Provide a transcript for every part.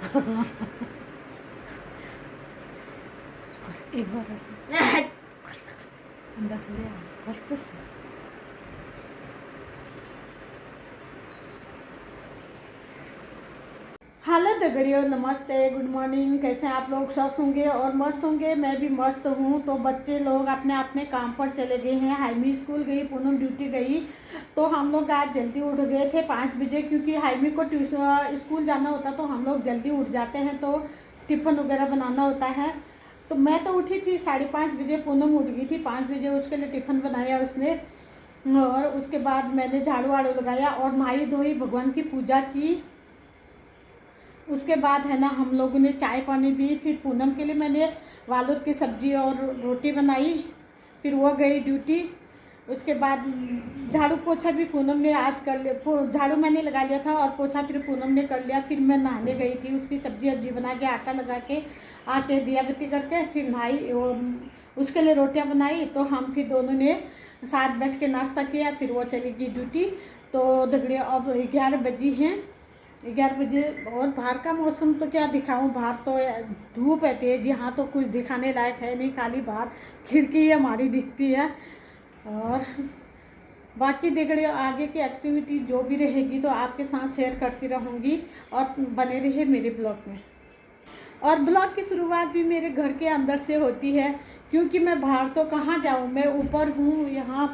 एक बार अंदर चले आओ। हेलो दगड़ियों, नमस्ते, गुड मॉर्निंग। कैसे हैं आप लोग? स्वस्थ होंगे और मस्त होंगे। मैं भी मस्त हूँ। तो बच्चे लोग अपने अपने काम पर चले गए हैं। हाइमी स्कूल गई, पूनम ड्यूटी गई। तो हम लोग आज जल्दी उठ गए थे 5 बजे, क्योंकि हाइमी को ट्यूशन स्कूल जाना होता तो हम लोग जल्दी उठ जाते हैं, तो टिफ़िन वगैरह बनाना होता है। तो मैं तो उठी थी 5:30 बजे, पूनम उठ गई थी 5 बजे। उसके लिए टिफ़िन बनाया उसने, और उसके बाद मैंने झाड़ू वाड़ू लगाया और नहाई धोई, भगवान की पूजा की। उसके बाद है ना हम लोगों ने चाय पानी पी। फिर पूनम के लिए मैंने वालुर की सब्जी और रोटी बनाई। फिर वो गई ड्यूटी। उसके बाद झाड़ू पोछा भी पूनम ने आज कर लिया। झाड़ू मैंने लगा लिया था और पोछा फिर पूनम ने कर लिया। फिर मैं नहाने गई थी, उसकी सब्जी वब्जी बना के आटा लगा के आके दिया बत्ती करके फिर नहाई और उसके लिए रोटियां बनाई। तो हम फिर दोनों ने साथ बैठ के नाश्ता किया। फिर वो चली गई ड्यूटी। तो दगड़ियों अब 11 बजी हैं, 11 बजे। और बाहर का मौसम तो क्या दिखाऊं, बाहर तो धूप है तेज, यहाँ तो कुछ दिखाने लायक है नहीं, खाली बाहर खिड़की हमारी दिखती है। और बाकी देखिए आगे की एक्टिविटी जो भी रहेगी तो आपके साथ शेयर करती रहूँगी, और बने रहिए मेरे ब्लॉग में। और ब्लॉग की शुरुआत भी मेरे घर के अंदर से होती है, क्योंकि मैं बाहर तो कहाँ जाऊँ, मैं ऊपर हूँ यहाँ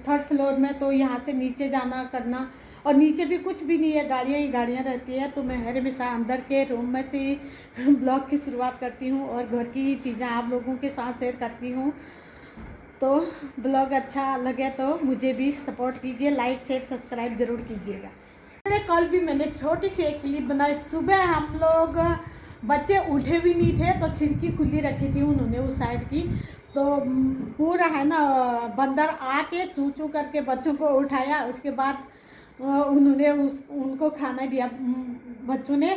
3rd फ्लोर में, तो यहाँ से नीचे जाना करना, और नीचे भी कुछ भी नहीं है, गाड़ियाँ ही गाड़ियाँ रहती है। तो मैं हर हमेशा अंदर के रूम में से ही ब्लॉग की शुरुआत करती हूँ और घर की चीज़ें आप लोगों के साथ शेयर करती हूँ। तो ब्लॉग अच्छा लगे तो मुझे भी सपोर्ट कीजिए, लाइक शेयर सब्सक्राइब ज़रूर कीजिएगा। कल भी मैंने छोटी सी एक क्लिप बनाई। सुबह हम लोग बच्चे उठे भी नहीं थे, तो खिड़की खुली रखी थी उन्होंने उस साइड की। तो पूरा है ना बंदर आके चू चू करके बच्चों को उठाया। उसके बाद उन्होंने उनको खाना दिया बच्चों ने,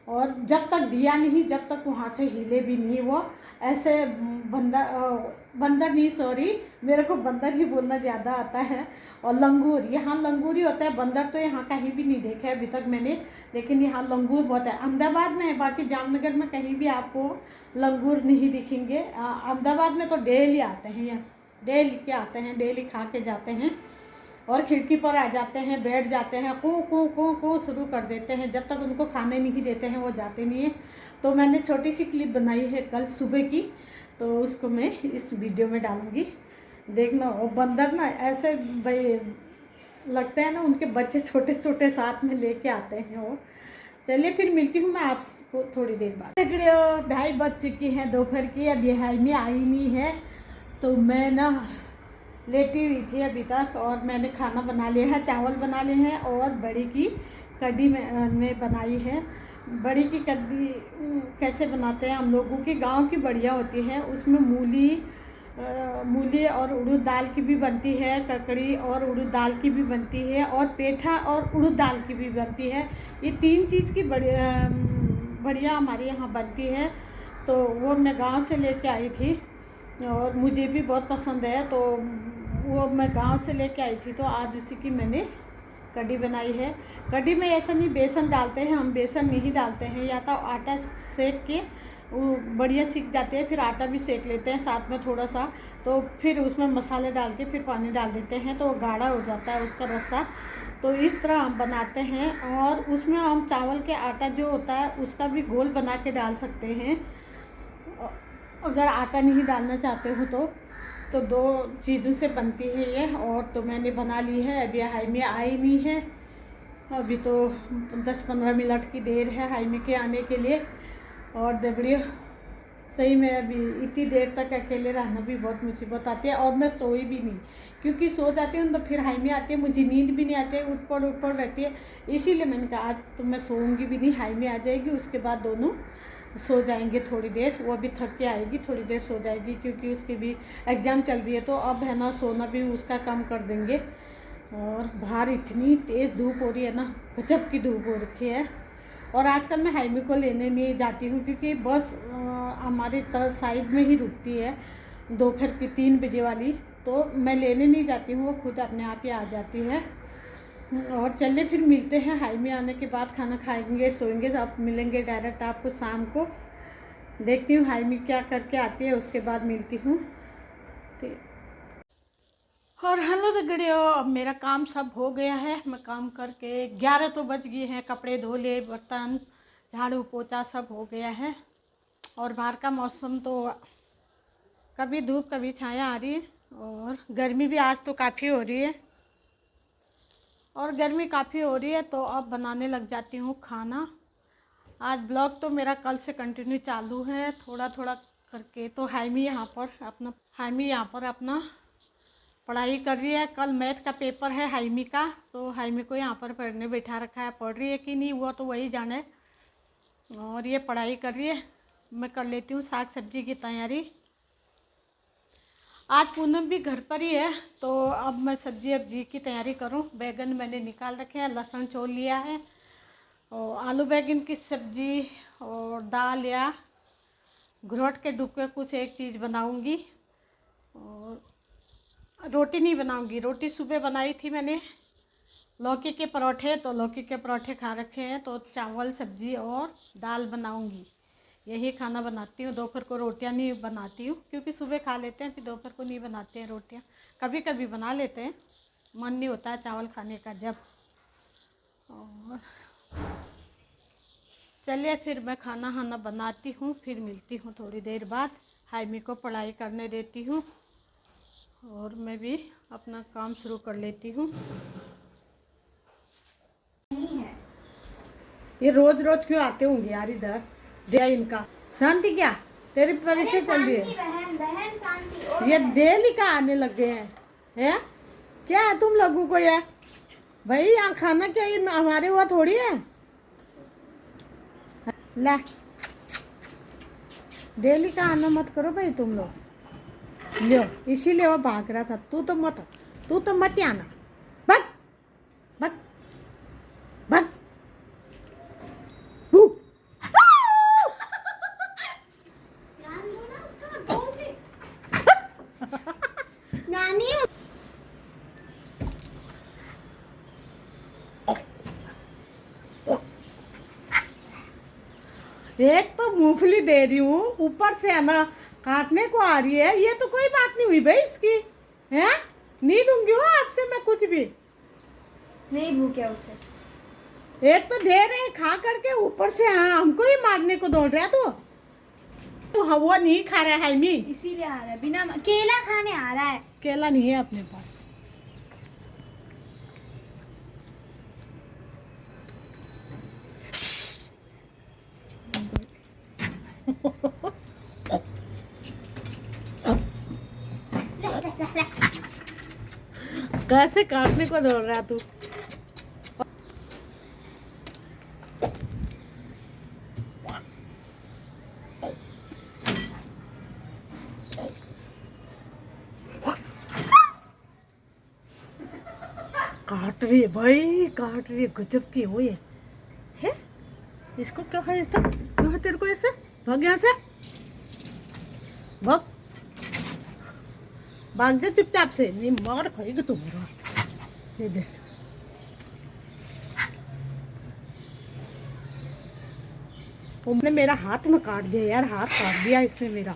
और जब तक दिया नहीं, जब तक वहाँ से हिले भी नहीं वो। ऐसे बंदर नहीं, सॉरी, मेरे को बंदर ही बोलना ज़्यादा आता है। और लंगूर, यहाँ लंगूर ही होता है, बंदर तो यहाँ कहीं भी नहीं देखे अभी तक मैंने, लेकिन यहाँ लंगूर बहुत है। अहमदाबाद में है, बाकी जामनगर में कहीं भी आपको लंगूर नहीं दिखेंगे। अहमदाबाद में तो डेली आते हैं, यहाँ डेली के आते हैं, डेली खा के जाते हैं और खिड़की पर आ जाते हैं, बैठ जाते हैं, कू कू कू कू शुरू कर देते हैं। जब तक उनको खाने नहीं देते हैं वो जाते नहीं हैं। तो मैंने छोटी सी क्लिप बनाई है कल सुबह की, तो उसको मैं इस वीडियो में डालूँगी, देखना। वो बंदर ना ऐसे भाई लगते हैं ना, उनके बच्चे छोटे छोटे साथ में लेके आते हैं वो। चलिए फिर मिलती हूँ मैं आपको थोड़ी देर बाद। 2:30 बज चुकी हैं दोपहर की, अब ये हाई में आई नहीं है। तो मैं ना लेटी हुई थी अभी तक, और मैंने खाना बना लिया है, चावल बना लिए हैं और बड़ी की कढ़ी में बनाई है। बड़ी की कढ़ी कैसे बनाते हैं हम लोगों की गांव की बढ़िया होती है। उसमें मूली और उड़द दाल की भी बनती है, ककड़ी और उड़द दाल की भी बनती है, और पेठा और उड़द दाल की भी बनती है। ये 3 चीज़ की बढ़िया हमारे यहाँ बनती है। तो वो मैं गांव से लेके आई थी और मुझे भी बहुत पसंद है। तो वो मैं गांव से लेके आई थी, तो आज उसी की मैंने कढ़ी बनाई है। कढ़ी में ऐसा नहीं बेसन डालते हैं, हम बेसन नहीं डालते हैं, या तो आटा सेक के वो बढ़िया सीख जाते हैं, फिर आटा भी सेक लेते हैं साथ में थोड़ा सा। तो फिर उसमें मसाले डाल के फिर पानी डाल देते हैं, तो वो गाढ़ा हो जाता है उसका रस्सा। तो इस तरह हम बनाते हैं। और उसमें हम चावल के आटा जो होता है उसका भी घोल बना के डाल सकते हैं, अगर आटा नहीं डालना चाहते हो तो 2 चीज़ों से बनती है ये। और तो मैंने बना ली है। अभी हाई में आई नहीं है, अभी तो 10-15 मिनट की देर है हाई में के आने के लिए। और दगड़ियों सही में अभी इतनी देर तक अकेले रहना भी बहुत मुसीबत आती है। और मैं सोई भी नहीं, क्योंकि सो जाती हूँ तो फिर हाई में आती है, मुझे नींद भी नहीं आती है, उठ पड़ रहती है। इसीलिए मैंने कहा आज तो मैं सोऊंगी भी नहीं, हाई में आ जाएगी, उसके बाद दोनों सो जाएंगे थोड़ी देर। वो अभी थक के आएगी, थोड़ी देर सो जाएगी, क्योंकि उसकी भी एग्ज़ाम चल रही है। तो अब है ना सोना भी उसका कम कर देंगे। और बाहर इतनी तेज़ धूप हो रही है ना, गजब की धूप हो रखी है। और आजकल मैं हाईवे को लेने नहीं जाती हूँ, क्योंकि बस हमारे साइड में ही रुकती है दोपहर की 3 बजे वाली। तो मैं लेने नहीं जाती हूँ, वो खुद अपने आप ही आ जाती है। और चलिए फिर मिलते हैं, हाईमी आने के बाद खाना खाएंगे, सोएंगे, अब मिलेंगे डायरेक्ट आपको शाम को। देखती हूँ हाईमी क्या करके आती है, उसके बाद मिलती हूँ। और हेलो दगड़ियों, अब मेरा काम सब हो गया है। मैं काम करके 11 तो बज गए हैं, कपड़े धो लिए, बर्तन झाड़ू पोछा सब हो गया है। और बाहर का मौसम तो कभी धूप कभी छाया आ रही है, और गर्मी भी आज तो काफ़ी हो रही है। तो अब बनाने लग जाती हूँ खाना। आज ब्लॉग तो मेरा कल से कंटिन्यू चालू है, थोड़ा थोड़ा करके। तो हाईमी यहाँ पर अपना पढ़ाई कर रही है। कल मैथ का पेपर है हाईमी का, तो हाईमी को यहाँ पर पढ़ने बैठा रखा है। पढ़ रही है कि नहीं वो तो वही जाने, और ये पढ़ाई कर रही है। मैं कर लेती हूँ साग सब्जी की तैयारी। आज पूनम भी घर पर ही है, तो अब मैं सब्जी की तैयारी करूँ। बैगन मैंने निकाल रखे हैं, लहसुन छोल लिया है, और आलू बैगन की सब्जी और दाल या घरोट के डुबके कुछ एक चीज़ बनाऊंगी। और रोटी नहीं बनाऊंगी, रोटी सुबह बनाई थी मैंने लौकी के परोठे, तो लौकी के परोठे खा रखे हैं। तो चावल सब्जी और दाल बनाऊंगी, यही खाना बनाती हूँ। दोपहर को रोटियां नहीं बनाती हूँ, क्योंकि सुबह खा लेते हैं, फिर दोपहर को नहीं बनाते हैं रोटियां। कभी कभी बना लेते हैं, मन नहीं होता है चावल खाने का जब। और चलिए फिर मैं खाना बनाती हूँ, फिर मिलती हूँ थोड़ी देर बाद। हाईमी को पढ़ाई करने देती हूँ, और मैं भी अपना काम शुरू कर लेती हूँ। ये रोज रोज क्यों आते होंगे यार इधर? दे इनका शांति, क्या तेरी परीक्षा चल रही है? बहन शांति। ये डेली का आने लग गए हैं, क्या है तुम लोगों को? ये भाई यहाँ खाना क्या ये हमारे हुआ थोड़ी है। ला डेली का आना मत करो भाई तुम लोग। लो इसीलिए वो भाग रहा था। तू तो मत आना। बक बक बक। एक तो मूंगफली दे रही हूँ, ऊपर से है ना काटने को आ रही है। ये तो कोई बात नहीं हुई भाई इसकी, है? नहीं दूंगी वो आपसे मैं कुछ भी नहीं। भूखे उसे एक तो दे रहे खा करके, ऊपर से हाँ हमको ही मारने को दौड़ रहा। तो हाँ वो नहीं खा रहा है हाईमी, इसीलिए आ रहा है। बिना केला खाने आ रहा है। केला नहीं है अपने पास। कैसे काटने को दौड़ रहा तू? काट रही है भाई, काट रही है। गजब की हो ये है। इसको क्या है? चल क्या है तेरे को? ऐसे भाग यहाँ से, भाग भाग जा चुपचाप से, नहीं मार खाएगी तुम्हारा। ये देख तुमने मेरा हाथ में काट दिया यार, हाथ काट दिया इसने मेरा,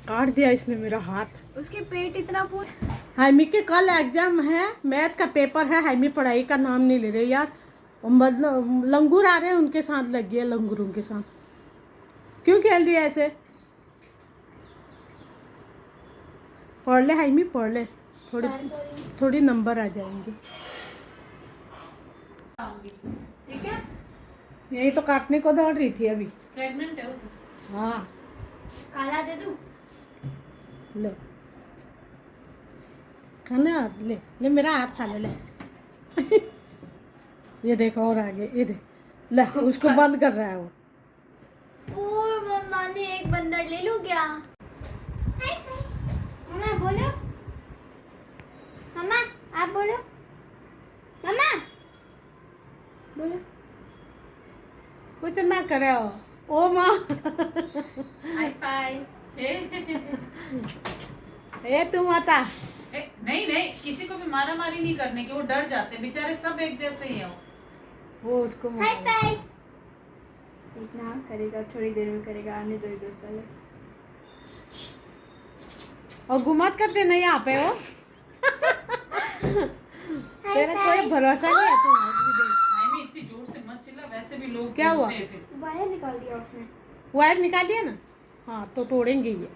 काट दिया इसने मेरा हाथ। उसके पेट इतना हाईमी के कल एग्जाम है, मैथ का पेपर है। हाईमी पढ़ाई का नाम नहीं ले रहे यार। मतलब लंगूर आ रहे हैं, उनके साथ लग गया, लंगूरों के साथ। क्यों खेल रही है ऐसे? पढ़ ले हाईमी, पढ़ ले, थोड़ी नंबर आ जाएंगे। ठीक है, यही तो काटने को दौड़ रही थी अभी। प्रेग्नेंट है वो। हाँ काला दे दूं? लो खाना, ले ले मेरा हाथ खा ले, ले। ये देखो और आगे, ये देख, ले उसको बंद कर रहा है वो। ओ मम्मा ने एक बंदर ले लूं क्या? मम्मा बोलो, मम्मा आप बोलो, मम्मा बोलो। कुछ ना करे ओ माँ। Hi fi. ए तू माता, नहीं नहीं, किसी को भी मारा मारी नहीं करने की, वो डर जाते हैं बेचारे, सब एक जैसे ही है वो उसको हाई मारेगा। फाइव। इतना करेगा, थोड़ी देर में करेगा, आने दो इधर पहले। और गुमात करते नहीं यहाँ पे वो तेरा कोई भरोसा नहीं है तू आज भी देख। हाइमी इतनी जोर से मत चिल्ला, वैसे भी लोग क्या हुआ? पूछते हैं फिर। वायर निकाल दिया उसने। वायर निकाल दिया ना, हाँ तो तोड़ेंगे ये।